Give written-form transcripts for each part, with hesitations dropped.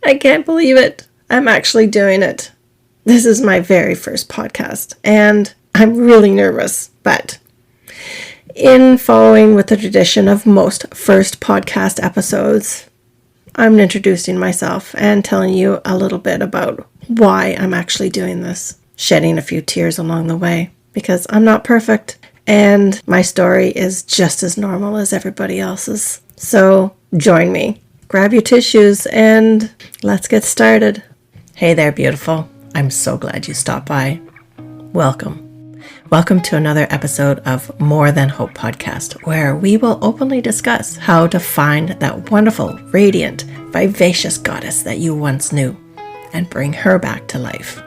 I can't believe it. I'm actually doing it. This is my very first podcast, and I'm really nervous, but in following with the tradition of most first podcast episodes, I'm introducing myself and telling you a little bit about why I'm actually doing this, shedding a few tears along the way, because I'm not perfect, and my story is just as normal as everybody else's. So join me. Grab your tissues and let's get started. Hey there, beautiful. I'm so glad you stopped by. Welcome. Welcome to another episode of More Than Hope podcast, where we will openly discuss how to find that wonderful, radiant, vivacious goddess that you once knew and bring her back to life.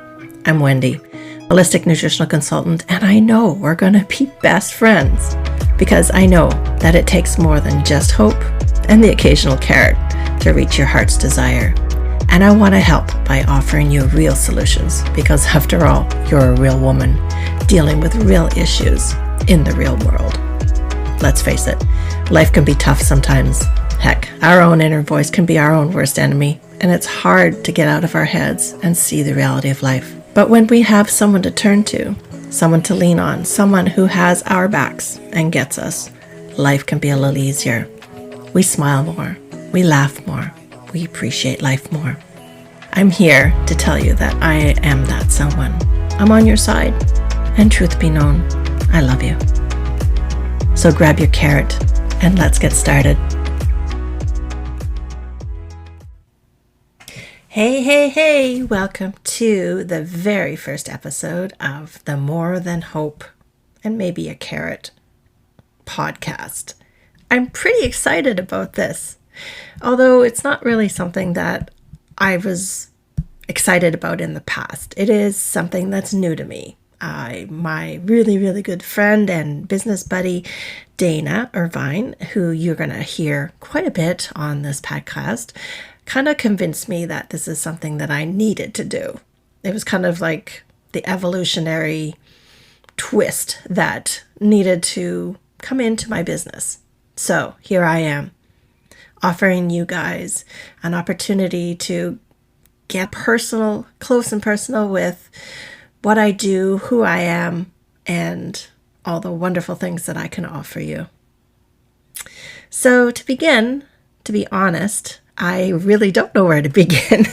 I'm Wendy, holistic nutritional consultant, and I know we're going to be best friends because I know that it takes more than just hope and the occasional carrot to reach your heart's desire. And I want to help by offering you real solutions because after all, you're a real woman dealing with real issues in the real world. Let's face it, life can be tough sometimes. Heck, our own inner voice can be our own worst enemy, and it's hard to get out of our heads and see the reality of life. But when we have someone to turn to, someone to lean on, someone who has our backs and gets us, life can be a little easier. We smile more, we laugh more, we appreciate life more. I'm here to tell you that I am that someone. I'm on your side, and truth be known, I love you. So grab your carrot and let's get started. Hey, welcome to the very first episode of the More Than Hope and Maybe a Carrot podcast. I'm pretty excited about this, although it's not really something that I was excited about in the past. It is something that's new to me. My really good friend and business buddy, Dana Irvine, who you're going to hear quite a bit on this podcast, kind of convinced me that this is something that I needed to do. It was kind of like the evolutionary twist that needed to come into my business. So here I am, offering you guys an opportunity to get personal, close and personal with what I do, who I am, and all the wonderful things that I can offer you. So to begin, to be honest, I really don't know where to begin.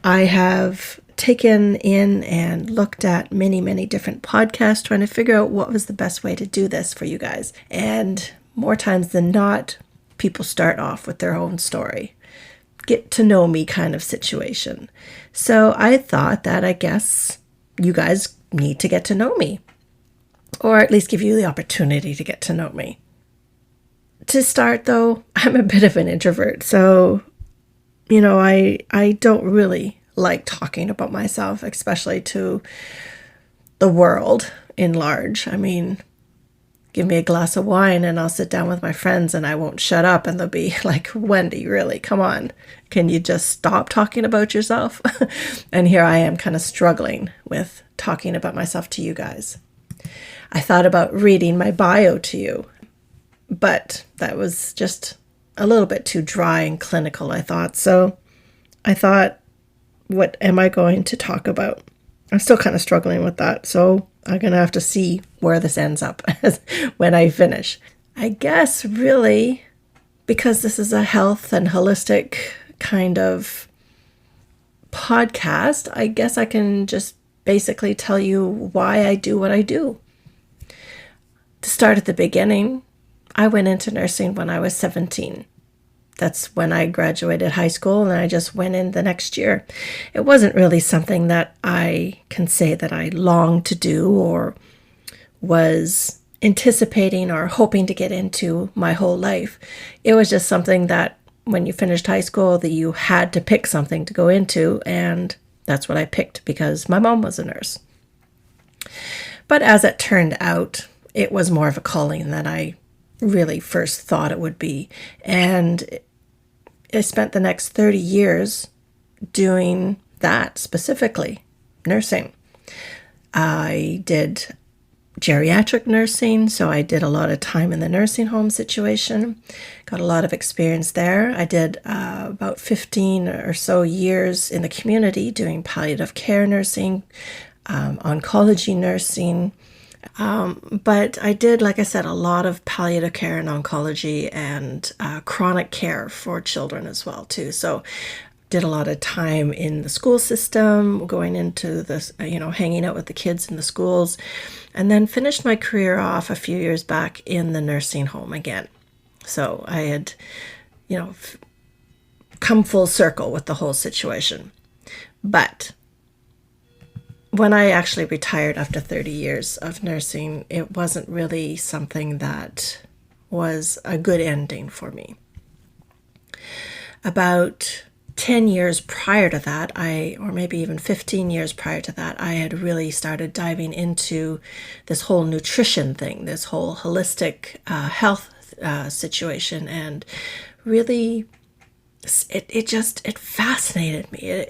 I have taken in and looked at many different podcasts trying to figure out what was the best way to do this for you guys. And more times than not, people start off with their own story. Get to know me kind of situation. So I thought that I guess you guys need to get to know me, or at least give you the opportunity to get to know me. To start though, I'm a bit of an introvert, so I don't really like talking about myself, especially to the world in large. I mean, give me a glass of wine and I'll sit down with my friends and I won't shut up, and they'll be like, Wendy, really, come on. Can you just stop talking about yourself? And here I am kind of struggling with talking about myself to you guys. I thought about reading my bio to you, but that was just a little bit too dry and clinical, I thought. So I thought, what am I going to talk about? I'm still kind of struggling with that. So I'm going to have to see where this ends up when I finish. I guess really, because this is a health and holistic kind of podcast, I guess I can just basically tell you why I do what I do. To start at the beginning, I went into nursing when I was 17. That's when I graduated high school, and I just went in the next year. It wasn't really something that I can say that I longed to do or was anticipating or hoping to get into my whole life. It was just something that when you finished high school that you had to pick something to go into, and that's what I picked because my mom was a nurse. But as it turned out, it was more of a calling than I really first thought it would be. And I spent the next 30 years doing that specifically, nursing. I did geriatric nursing, so I did a lot of time in the nursing home situation, got a lot of experience there. I did about 15 or so years in the community doing palliative care nursing, oncology nursing, but I did, like I said, a lot of palliative care and oncology and chronic care for children as well too. So did a lot of time in the school system, going into this, hanging out with the kids in the schools, and then finished my career off a few years back in the nursing home again. So I had, come full circle with the whole situation. But when I actually retired after 30 years of nursing, it wasn't really something that was a good ending for me. About 10 years prior to that, or maybe even 15 years prior to that, I had really started diving into this whole nutrition thing, this whole holistic health situation, and really, it fascinated me.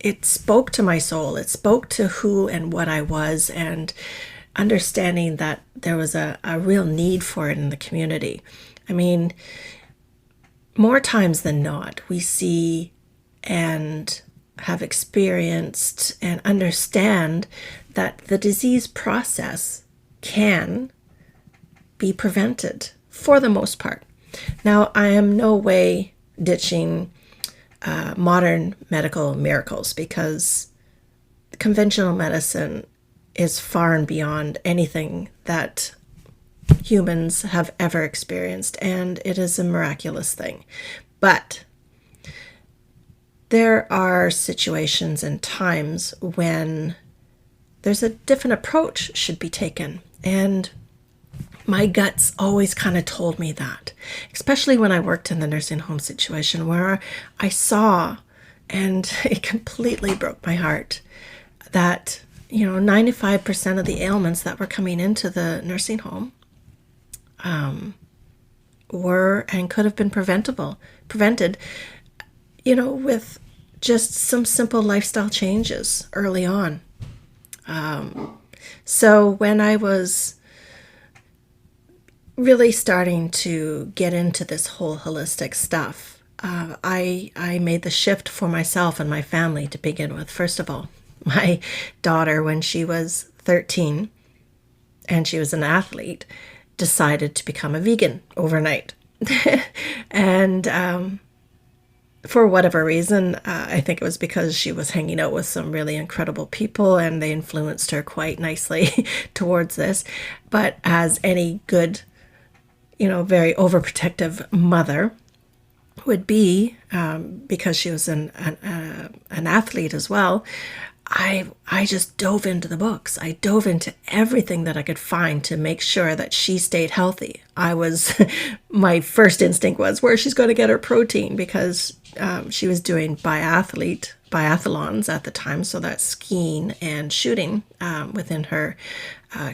It spoke to my soul. It spoke to who and what I was, and understanding that there was a real need for it in the community. I mean, more times than not, we see and have experienced and understand that the disease process can be prevented for the most part. Now, I am no way ditching modern medical miracles, because conventional medicine is far and beyond anything that humans have ever experienced, and it is a miraculous thing. But there are situations and times when there's a different approach should be taken, and my guts always kind of told me that, especially when I worked in the nursing home situation, where I saw, and it completely broke my heart, that 95% of the ailments that were coming into the nursing home were and could have been prevented, with just some simple lifestyle changes early on. So when I was really starting to get into this whole holistic stuff, I made the shift for myself and my family to begin with. First of all, my daughter, when she was 13 and she was an athlete, decided to become a vegan overnight. And for whatever reason, I think it was because she was hanging out with some really incredible people, and they influenced her quite nicely towards this. But as any good, very overprotective mother would be, because she was an athlete as well, I just dove into the books. I dove into everything that I could find to make sure that she stayed healthy. My first instinct was, where's she's going to get her protein, because she was doing biathlons at the time, so that's skiing and shooting within her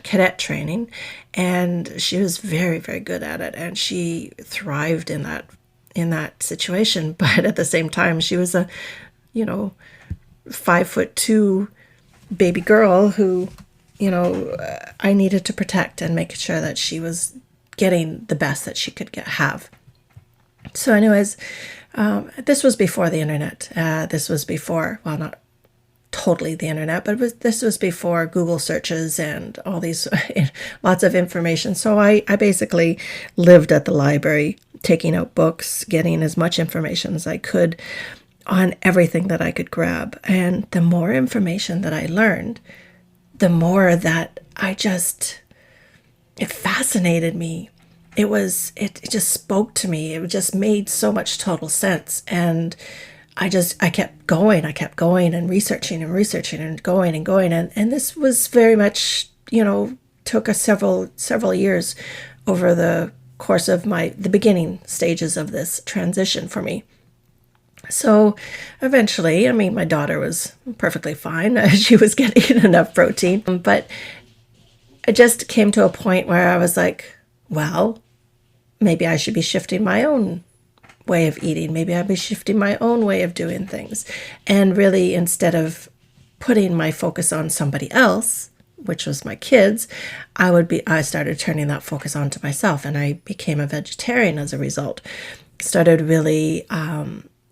cadet training, and she was very, very good at it, and she thrived in that situation. But at the same time, she was a 5'2" baby girl who, I needed to protect and make sure that she was getting the best that she could have. So anyways, this was before the internet. This was before, well, not totally the internet, but this was before Google searches and all these lots of information. So I basically lived at the library, taking out books, getting as much information as I could on everything that I could grab. And the more information that I learned, the more that it fascinated me. It just spoke to me. It just made so much total sense. And I kept going and researching and going. And this was very much, took us several years over the course of the beginning stages of this transition for me. So eventually, my daughter was perfectly fine. She was getting enough protein, but I just came to a point where I was like, well, maybe I should be shifting my own way of eating. Maybe I'll be shifting my own way of doing things. And really, instead of putting my focus on somebody else, which was my kids, I started turning that focus onto myself, and I became a vegetarian as a result. Started really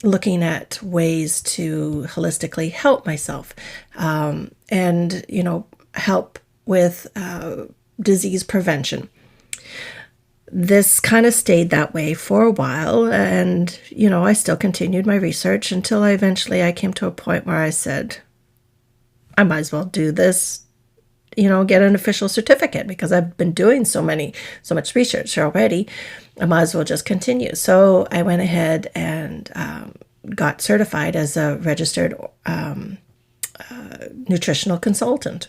looking at ways to holistically help myself, and, help with disease prevention. This kind of stayed that way for a while, and, I still continued my research until I came to a point where I said, I might as well do this, get an official certificate, because I've been doing so much research already. I might as well just continue. So I went ahead and got certified as a registered nutritional consultant.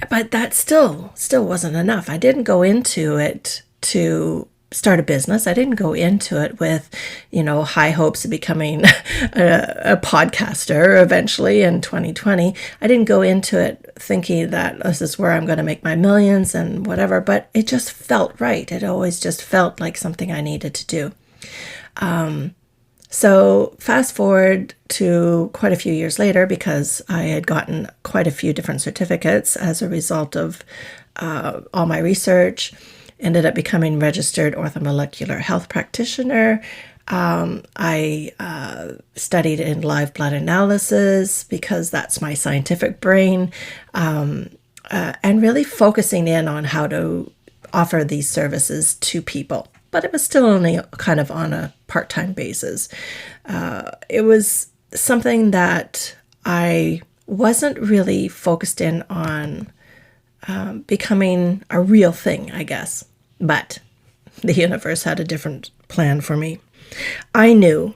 But that still wasn't enough. I didn't go into it to start a business. I didn't go into it with, high hopes of becoming a podcaster eventually in 2020. I didn't go into it thinking that this is where I'm going to make my millions and whatever, but it just felt right. It always just felt like something I needed to do. So fast forward to quite a few years later, because I had gotten quite a few different certificates as a result of all my research. Ended up becoming registered orthomolecular health practitioner. I studied in live blood analysis because that's my scientific brain, and really focusing in on how to offer these services to people. But it was still only kind of on a part-time basis. It was something that I wasn't really focused in on becoming a real thing, I guess. But the universe had a different plan for me. I knew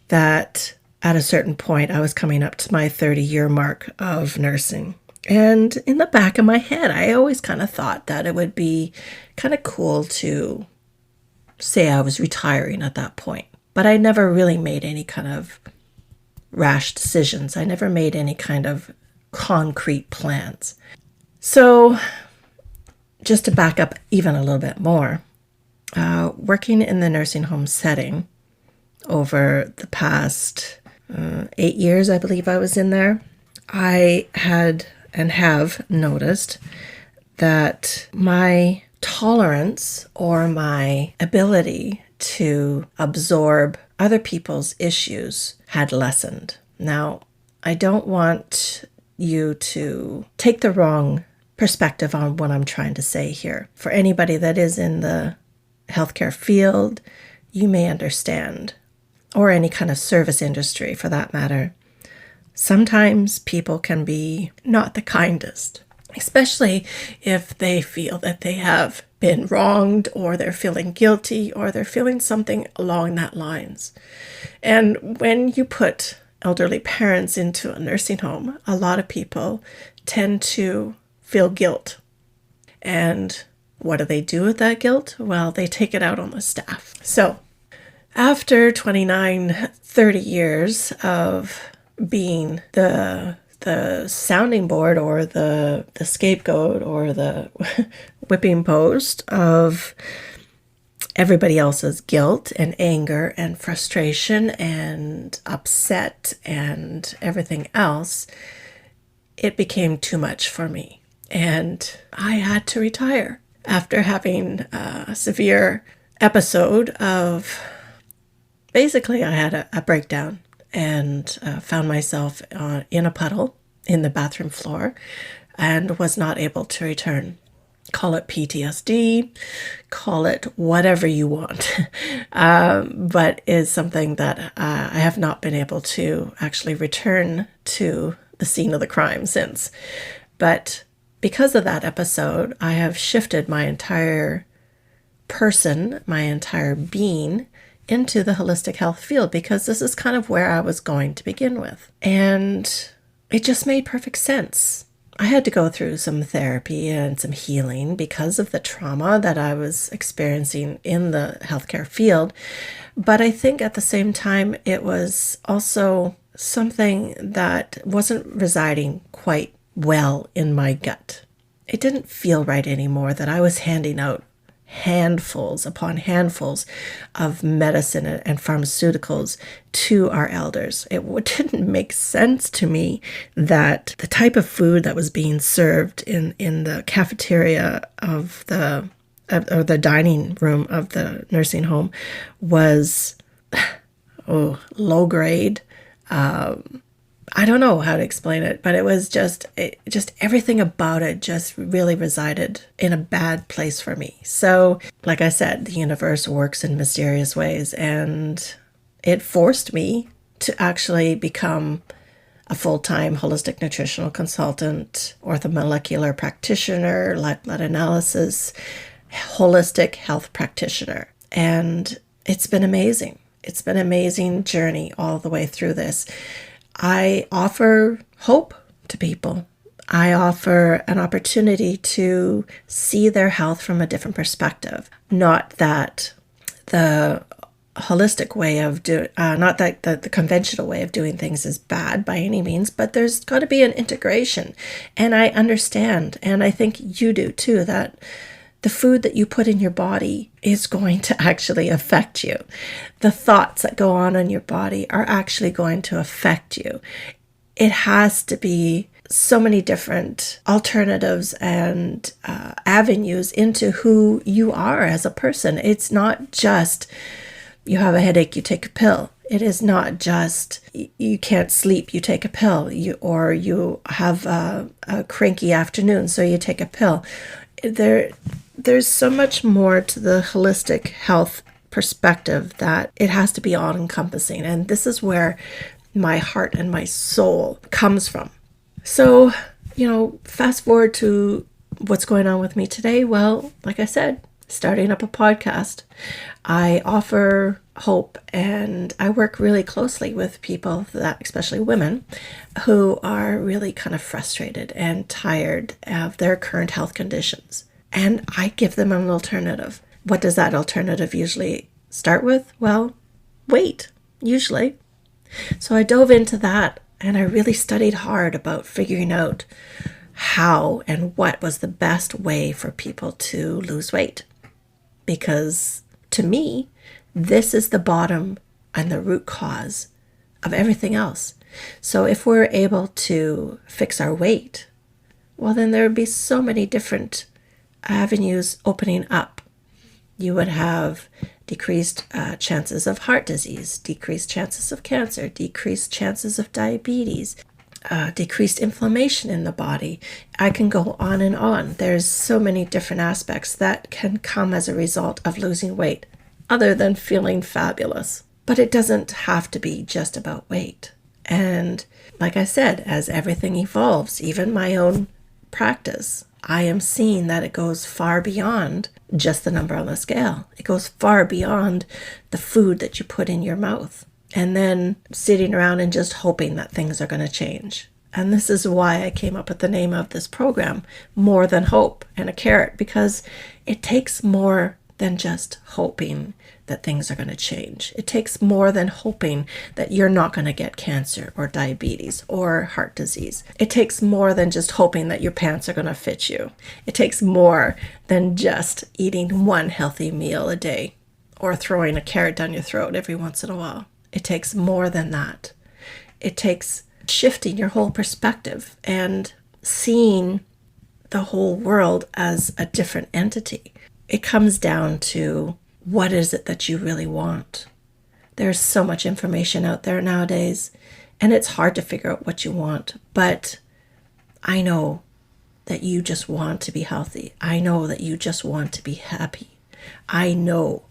that at a certain point I was coming up to my 30-year mark of nursing. And in the back of my head, I always kind of thought that it would be kind of cool to say I was retiring at that point. But I never really made any kind of rash decisions. I never made any kind of concrete plans. So just to back up even a little bit more, working in the nursing home setting over the past 8 years, I believe I was in there, I had and have noticed that my tolerance or my ability to absorb other people's issues had lessened. Now, I don't want you to take the wrong perspective on what I'm trying to say here. For anybody that is in the healthcare field, you may understand, or any kind of service industry for that matter. Sometimes people can be not the kindest, especially if they feel that they have been wronged, or they're feeling guilty, or they're feeling something along that lines. And when you put elderly parents into a nursing home, a lot of people tend to feel guilt. And what do they do with that guilt? Well, they take it out on the staff. So after 30 years of being the sounding board, or the scapegoat, or the whipping post of everybody else's guilt and anger and frustration and upset and everything else, it became too much for me. And I had to retire after having a severe episode of, basically I had a breakdown and found myself in a puddle in the bathroom floor and was not able to return. Call it PTSD, call it whatever you want, but is something that I have not been able to actually return to the scene of the crime since. But because of that episode, I have shifted my entire person, my entire being, into the holistic health field, because this is kind of where I was going to begin with. And it just made perfect sense. I had to go through some therapy and some healing because of the trauma that I was experiencing in the healthcare field. But I think at the same time, it was also something that wasn't residing quite well in my gut. It didn't feel right anymore that I was handing out handfuls upon handfuls of medicine and pharmaceuticals to our elders. It didn't make sense to me that the type of food that was being served in the cafeteria of or the dining room of the nursing home was low grade. I don't know how to explain it, but it was just everything about it just really resided in a bad place for me. So, like I said, the universe works in mysterious ways, and it forced me to actually become a full-time holistic nutritional consultant, orthomolecular practitioner, live blood analysis, holistic health practitioner. And it's been amazing. It's been an amazing journey all the way through this. I offer hope to people. I offer an opportunity to see their health from a different perspective. Not that the holistic way of not that the conventional way of doing things is bad by any means, but there's got to be an integration. And I understand, and I think you do too, that the food that you put in your body is going to actually affect you. The thoughts that go on in your body are actually going to affect you. It has to be so many different alternatives and avenues into who you are as a person. It's not just you have a headache, you take a pill. It is not just you can't sleep, you take a pill, or you have a cranky afternoon, so you take a pill. There's so much more to the holistic health perspective that it has to be all-encompassing. And this is where my heart and my soul comes from. So, fast forward to what's going on with me today. Well, like I said, starting up a podcast. I offer hope, and I work really closely with people, especially women, who are really kind of frustrated and tired of their current health conditions. And I give them an alternative. What does that alternative usually start with? Well, weight, usually. So I dove into that, and I really studied hard about figuring out how and what was the best way for people to lose weight. Because to me, this is the bottom and the root cause of everything else. So if we're able to fix our weight, well, then there would be so many different avenues opening up. You would have decreased chances of heart disease, decreased chances of cancer, decreased chances of diabetes, decreased inflammation in the body. I can go on and on. There's so many different aspects that can come as a result of losing weight, other than feeling fabulous. But it doesn't have to be just about weight. And like I said, as everything evolves, even my own practice, I am seeing that it goes far beyond just the number on the scale. It goes far beyond the food that you put in your mouth and then sitting around and just hoping that things are going to change. And this is why I came up with the name of this program, More Than Hope and a Carrot, because it takes more than just hoping that things are going to change. It takes more than hoping that you're not going to get cancer or diabetes or heart disease. It takes more than just hoping that your pants are going to fit you. It takes more than just eating one healthy meal a day or throwing a carrot down your throat every once in a while. It takes more than that. It takes shifting your whole perspective and seeing the whole world as a different entity. It comes down to, what is it that you really want? There's so much information out there nowadays, and it's hard to figure out what you want. But I know that you just want to be healthy. I know that you just want to be happy. I know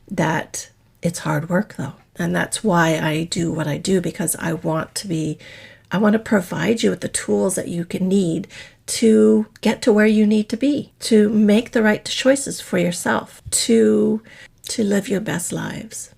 that it's hard work, though. And that's why I do what I do, because I want to provide you with the tools that you can need to get to where you need to be, to make the right choices for yourself, to live your best lives.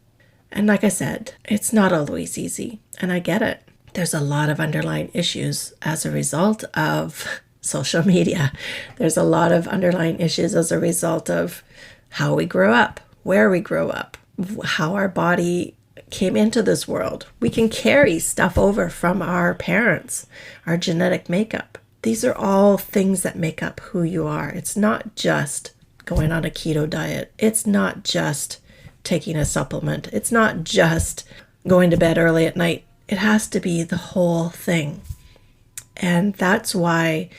And like I said, it's not always easy, and I get it. There's a lot of underlying issues as a result of social media. There's a lot of underlying issues as a result of how we grow up, where we grow up, how our body came into this world. We can carry stuff over from our parents, our genetic makeup. These are all things that make up who you are. It's not just going on a keto diet. It's not just taking a supplement. It's not just going to bed early at night. It has to be the whole thing. And that's why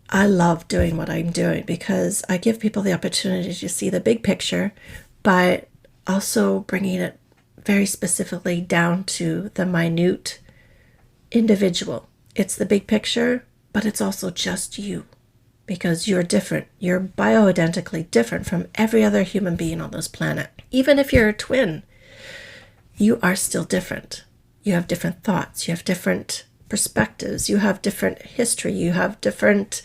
I love doing what I'm doing, because I give people the opportunity to see the big picture, but also bringing it very specifically down to the minute individual. It's the big picture, but it's also just you, because you're different. You're bioidentically different from every other human being on this planet. Even if you're a twin, you are still different. You have different thoughts. You have different perspectives. You have different history. You have different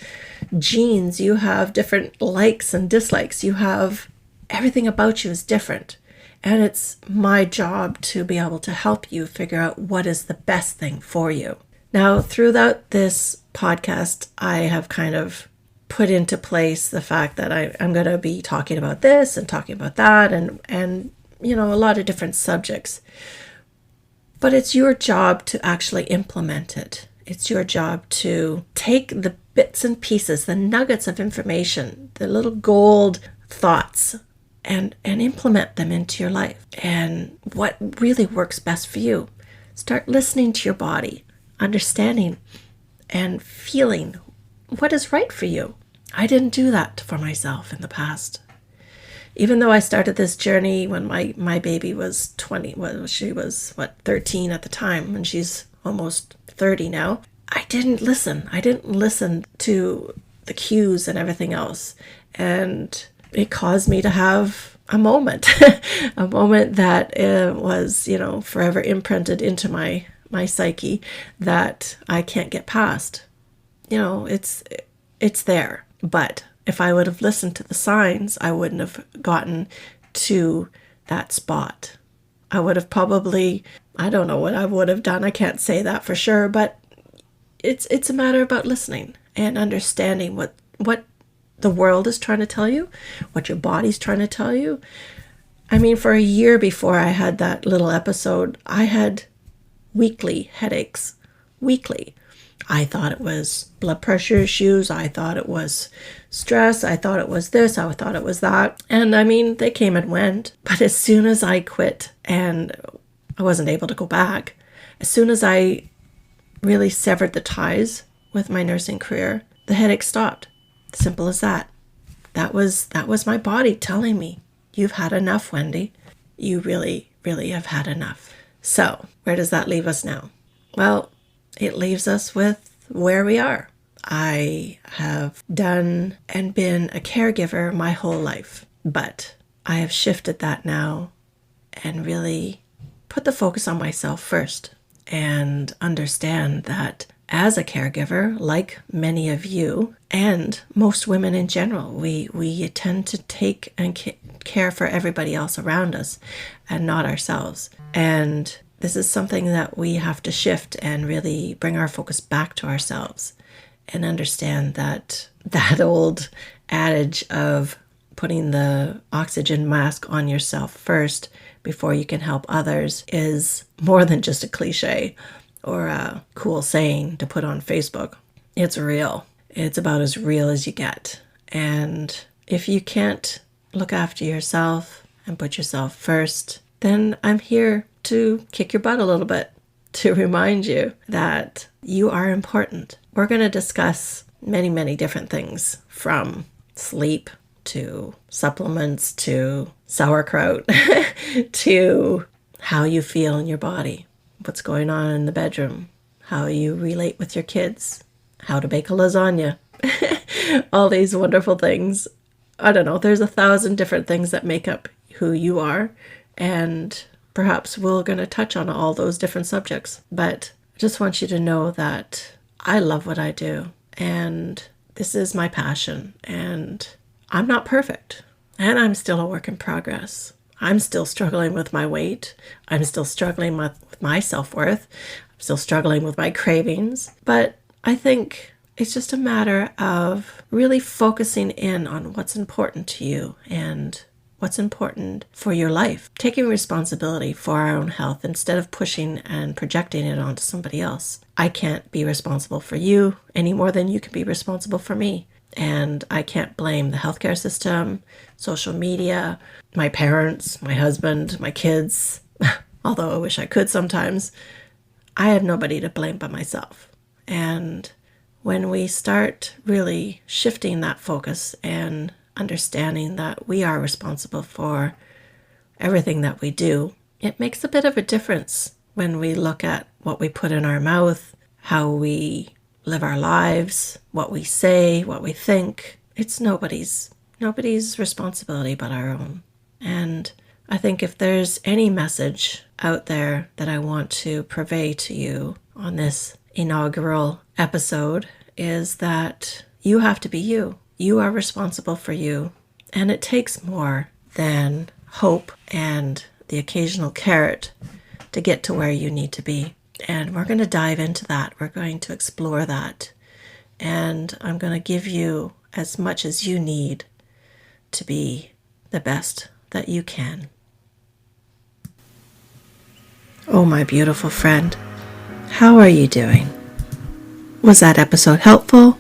genes. You have different likes and dislikes. You have everything about you is different. And it's my job to be able to help you figure out what is the best thing for you. Now, throughout this podcast, I have kind of put into place the fact that I'm going to be talking about this and talking about that and a lot of different subjects. But it's your job to actually implement it. It's your job to take the bits and pieces, the nuggets of information, the little gold thoughts, and implement them into your life. And what really works best for you. Start listening to your body, understanding and feeling what is right for you. I didn't do that for myself in the past. Even though I started this journey when my baby was 20, well, she was 13 at the time, and she's almost 30 now. I didn't listen. I didn't listen to the cues and everything else. And it caused me to have a moment, a moment that was, forever imprinted into my psyche that I can't get past. It's there. But if I would have listened to the signs, I wouldn't have gotten to that spot. I would have probably, I don't know what I would have done. I can't say that for sure, but it's a matter about listening and understanding what the world is trying to tell you, what your body's trying to tell you. I mean, for a year before I had that little episode, I had weekly headaches. Weekly. I thought it was blood pressure issues. I thought it was stress. I thought it was this. I thought it was that. And I mean, they came and went. But as soon as I quit and I wasn't able to go back, as soon as I really severed the ties with my nursing career, the headache stopped. Simple as that. That was my body telling me, you've had enough, Wendy. You really, really have had enough. So where does that leave us now? Well, it leaves us with where we are. I have done and been a caregiver my whole life, but I have shifted that now and really put the focus on myself first and understand that as a caregiver, like many of you and most women in general, we tend to take and care for everybody else around us and not ourselves. And this is something that we have to shift and really bring our focus back to ourselves and understand that old adage of putting the oxygen mask on yourself first before you can help others is more than just a cliche or a cool saying to put on Facebook. It's real. It's about as real as you get. And if you can't look after yourself and put yourself first, then I'm here to kick your butt a little bit, to remind you that you are important. We're going to discuss many, many different things, from sleep to supplements to sauerkraut to how you feel in your body, what's going on in the bedroom, how you relate with your kids, how to bake a lasagna, all these wonderful things. I don't know, there's 1,000 different things that make up who you are, and perhaps we're going to touch on all those different subjects. But I just want you to know that I love what I do, and this is my passion, and I'm not perfect, and I'm still a work in progress. I'm still struggling with my weight. I'm still struggling with my self-worth. I'm still struggling with my cravings. But I think it's just a matter of really focusing in on what's important to you and what's important for your life. Taking responsibility for our own health instead of pushing and projecting it onto somebody else. I can't be responsible for you any more than you can be responsible for me. And I can't blame the healthcare system, social media, my parents, my husband, my kids, although I wish I could sometimes. I have nobody to blame but myself. And when we start really shifting that focus and understanding that we are responsible for everything that we do, it makes a bit of a difference when we look at what we put in our mouth, how we live our lives, what we say, what we think. It's nobody's responsibility but our own. And I think if there's any message out there that I want to purvey to you on this inaugural episode, is that you have to be you. You are responsible for you. And it takes more than hope and the occasional carrot to get to where you need to be. And we're going to dive into that. We're going to explore that. And I'm going to give you as much as you need to be the best that you can. Oh, my beautiful friend, how are you doing? Was that episode helpful,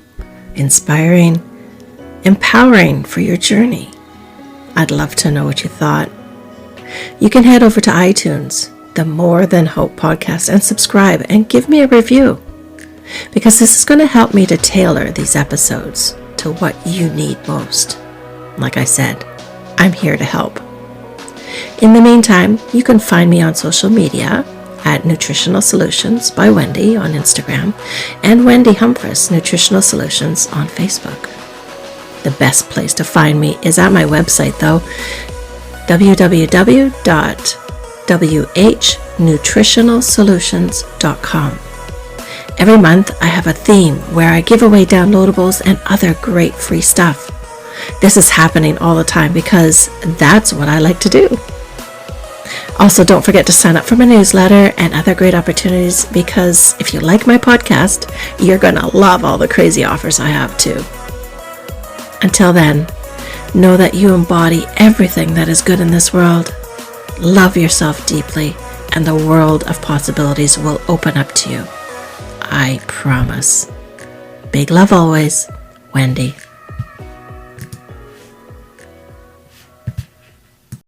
inspiring, empowering for your journey? I'd love to know what you thought. You can head over to iTunes, the More Than Hope podcast, and subscribe and give me a review, because this is going to help me to tailor these episodes to what you need most. Like I said, I'm here to help. In the meantime, you can find me on social media at Nutritional Solutions by Wendy on Instagram and Wendy Humphris Nutritional Solutions on Facebook. The best place to find me is at my website, though, www.whnutritionalsolutions.com. Every month I have a theme where I give away downloadables and other great free stuff. This is happening all the time because that's what I like to do. Also, don't forget to sign up for my newsletter and other great opportunities, because if you like my podcast, you're going to love all the crazy offers I have too. Until then, know that you embody everything that is good in this world. Love yourself deeply, and the world of possibilities will open up to you. I promise. Big love always, Wendy.